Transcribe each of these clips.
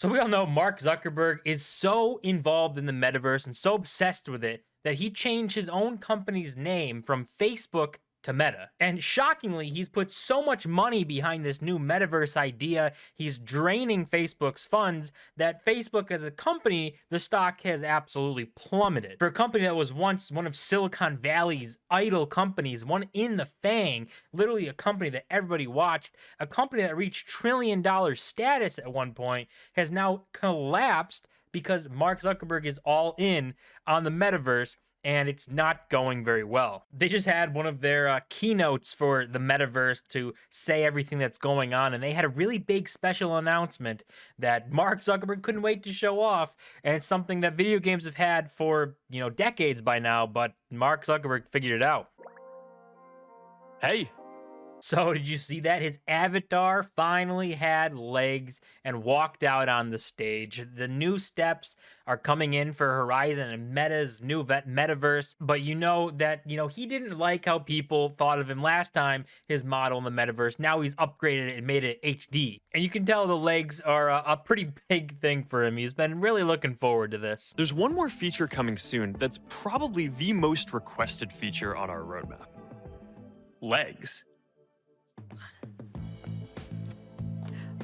So we all know Mark Zuckerberg is so involved in the metaverse and so obsessed with it that he changed his own company's name from Facebook to Meta. And shockingly, he's put so much money behind this new metaverse idea, he's draining Facebook's funds, that Facebook as a company, the stock has absolutely plummeted. For a company that was once one of Silicon Valley's idol companies, one in the FANG, literally a company that everybody watched, a company that reached $1 trillion status at one point, has now collapsed because Mark Zuckerberg is all in on the metaverse, and it's not going very well. They just had one of their keynotes for the metaverse to say everything that's going on, and they had a really big special announcement that Mark Zuckerberg couldn't wait to show off, and it's something that video games have had for, decades by now, but Mark Zuckerberg figured it out. Hey, So did you see that? His avatar finally had legs and walked out on the stage. The new steps are coming in for Horizon and Meta's new metaverse, but you know that, he didn't like how people thought of him last time, his model in the metaverse. Now he's upgraded it and made it HD. And you can tell the legs are a pretty big thing for him. He's been really looking forward to this. there's one more feature coming soon that's probably the most requested feature on our roadmap. Legs.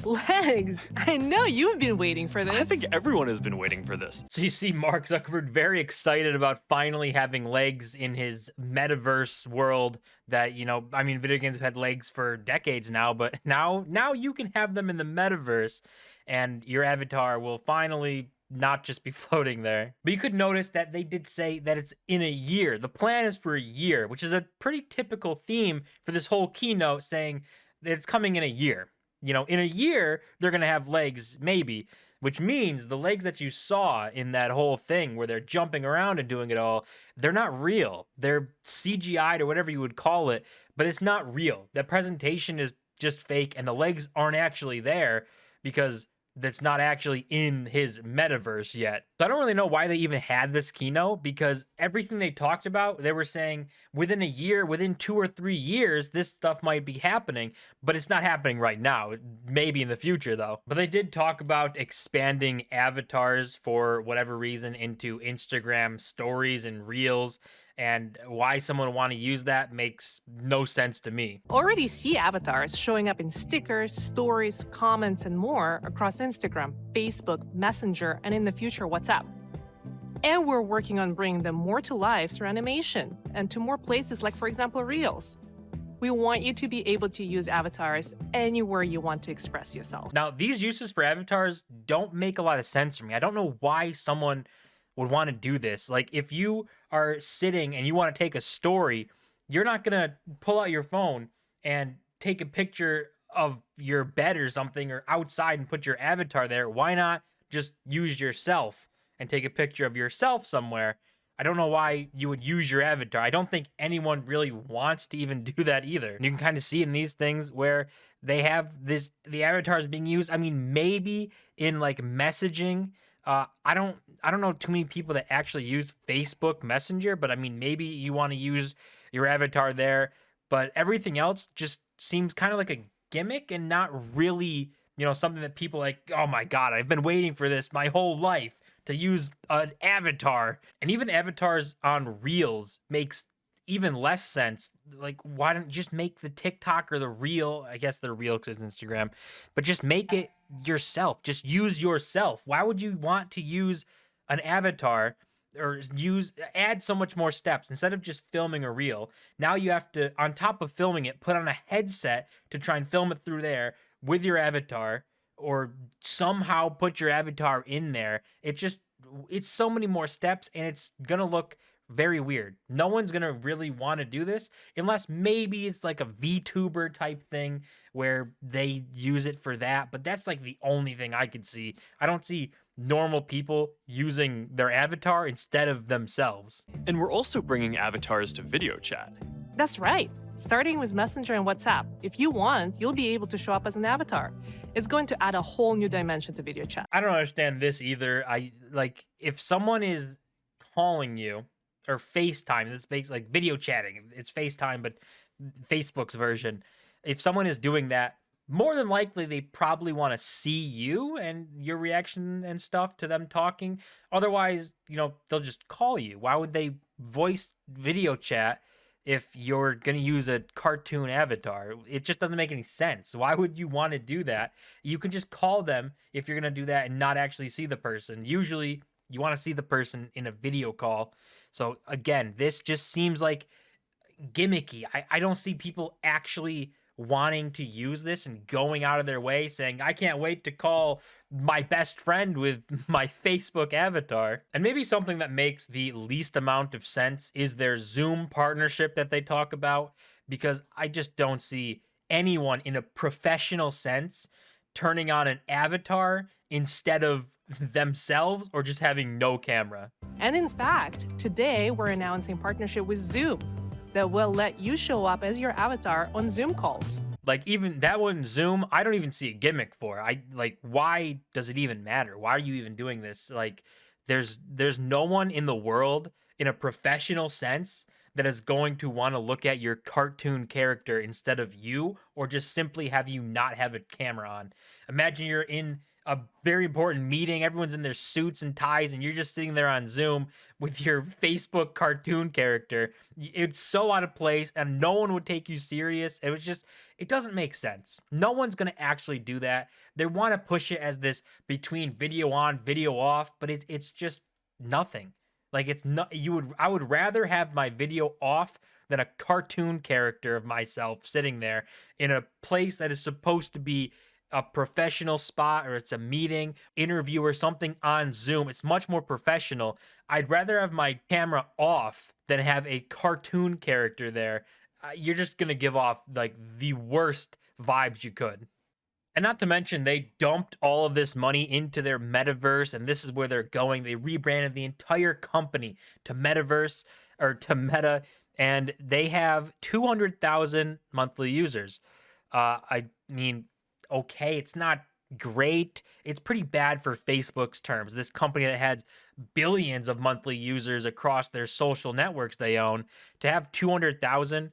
Legs! I know you've been waiting for this. I think everyone has been waiting for this. So you see Mark Zuckerberg very excited about finally having legs in his metaverse world that, video games have had legs for decades now, but now you can have them in the metaverse and your avatar will finally not just be floating there. But you could notice that they did say that it's in a year. The plan is for a year, which is a pretty typical theme for this whole keynote, saying that it's coming in a year. In a year, they're going to have legs, maybe, which means the legs that you saw in that whole thing where they're jumping around and doing it all, they're not real. They're CGI'd or whatever you would call it, but it's not real. The presentation is just fake, and the legs aren't actually there because that's not actually in his metaverse yet. So I don't really know why they even had this keynote, because everything they talked about, they were saying within a year, within 2 or 3 years, this stuff might be happening, but it's not happening right now. Maybe in the future though. But they did talk about expanding avatars for whatever reason into Instagram stories and reels, and why someone would want to use that makes no sense to me. Already see avatars showing up in stickers, stories, comments, and more across Instagram, Facebook, Messenger, and in the future, WhatsApp. And we're working on bringing them more to life through animation and to more places like, for example, Reels. We want you to be able to use avatars anywhere you want to express yourself. Now, these uses for avatars don't make a lot of sense for me. I don't know why someone would want to do this. Like, if you are sitting and you want to take a story, you're not going to pull out your phone and take a picture of your bed or something or outside and put your avatar there. Why not just use yourself and take a picture of yourself somewhere? I don't know why you would use your avatar. I don't think anyone really wants to even do that either. You can kind of see in these things where they have the avatars being used. I mean, maybe in like messaging. I don't know too many people that actually use Facebook Messenger, but I mean, maybe you want to use your avatar there, but everything else just seems kind of like a gimmick and not really, something that people like, oh my God, I've been waiting for this my whole life to use an avatar. And even avatars on Reels makes even less sense. Like, why don't you just make the TikTok or the Reel? I guess the Reel because it's Instagram, but just make it yourself. Just use yourself. Why would you want to use an avatar or add so much more steps instead of just filming a reel? Now you have to, on top of filming it, put on a headset to try and film it through there with your avatar, or somehow put your avatar in there. It's so many more steps, and it's gonna look very weird. No one's gonna really want to do this unless maybe it's like a VTuber type thing where they use it for that, but that's like the only thing I could see. I don't see normal people using their avatar instead of themselves. And we're also bringing avatars to video chat. That's right. Starting with Messenger and WhatsApp, if you want, you'll be able to show up as an avatar. It's going to add a whole new dimension to video chat. I don't understand this either. If someone is calling you or FaceTime, this makes like video chatting. It's FaceTime, but Facebook's version. If someone is doing that, more than likely they probably want to see you and your reaction and stuff to them talking. Otherwise, they'll just call you. Why would they voice video chat if you're going to use a cartoon avatar? It just doesn't make any sense. Why would you want to do that? You can just call them if you're going to do that and not actually see the person. Usually, you want to see the person in a video call. So again, this just seems like gimmicky. I don't see people actually wanting to use this and going out of their way saying, I can't wait to call my best friend with my Facebook avatar. And maybe something that makes the least amount of sense is their Zoom partnership that they talk about, because I just don't see anyone in a professional sense turning on an avatar instead of themselves or just having no camera. And in fact, today we're announcing partnership with Zoom that will let you show up as your avatar on Zoom calls. Like, even that one, Zoom, I don't even see a gimmick for. Why does it even matter? Why are you even doing this? Like, there's no one in the world in a professional sense that is going to want to look at your cartoon character instead of you, or just simply have you not have a camera on. Imagine you're in a very important meeting, everyone's in their suits and ties, and you're just sitting there on Zoom with your Facebook cartoon character. It's so out of place, and no one would take you serious. It doesn't make sense. No one's going to actually do that. They want to push it as this between video on, video off, but it's just nothing. Like, it's not, I would rather have my video off than a cartoon character of myself sitting there in a place that is supposed to be a professional spot, or it's a meeting, interview, or something on Zoom. It's much more professional. I'd rather have my camera off than have a cartoon character there. You're just going to give off like the worst vibes you could. And not to mention, they dumped all of this money into their metaverse, and this is where they're going. They rebranded the entire company to Metaverse, or to Meta, and they have 200,000 monthly users. I mean, okay, it's not great. It's pretty bad for Facebook's terms. This company that has billions of monthly users across their social networks they own, to have 200,000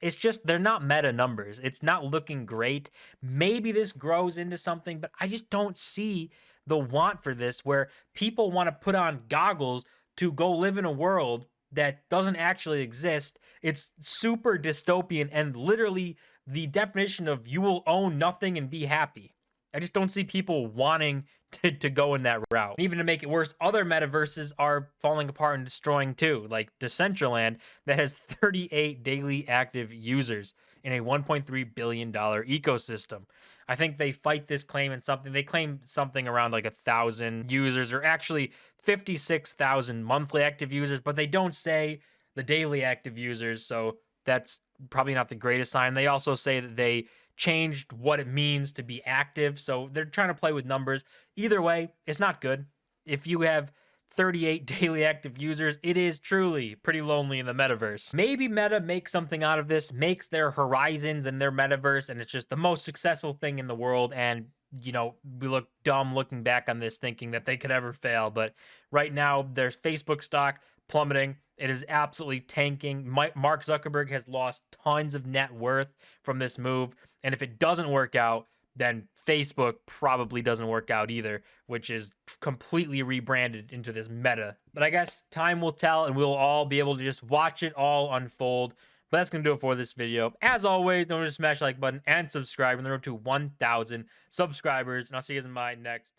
it's just, they're not Meta numbers. It's not looking great. Maybe this grows into something, but I just don't see the want for this, where people want to put on goggles to go live in a world that doesn't actually exist. It's super dystopian and literally the definition of you will own nothing and be happy. I just don't see people wanting to go in that route. Even to make it worse, other metaverses are falling apart and destroying too, like Decentraland, that has 38 daily active users in a $1.3 billion ecosystem. I think they fight this claim in something. They claim something around like 1,000 users, or actually 56,000 monthly active users, but they don't say the daily active users. So that's probably not the greatest sign. They also say that they changed what it means to be active. So they're trying to play with numbers. Either way, it's not good. If you have 38 daily active users, it is truly pretty lonely in the metaverse. Maybe Meta makes something out of this, makes their horizons and their metaverse, and it's just the most successful thing in the world. And, we look dumb looking back on this thinking that they could ever fail. But right now, there's Facebook stock plummeting. It is absolutely tanking. Mark Zuckerberg has lost tons of net worth from this move. And if it doesn't work out, then Facebook probably doesn't work out either, which is completely rebranded into this Meta. But I guess time will tell, and we'll all be able to just watch it all unfold. But that's going to do it for this video. As always, don't forget to smash the like button and subscribe on the road to 1,000 subscribers. And I'll see you guys in my next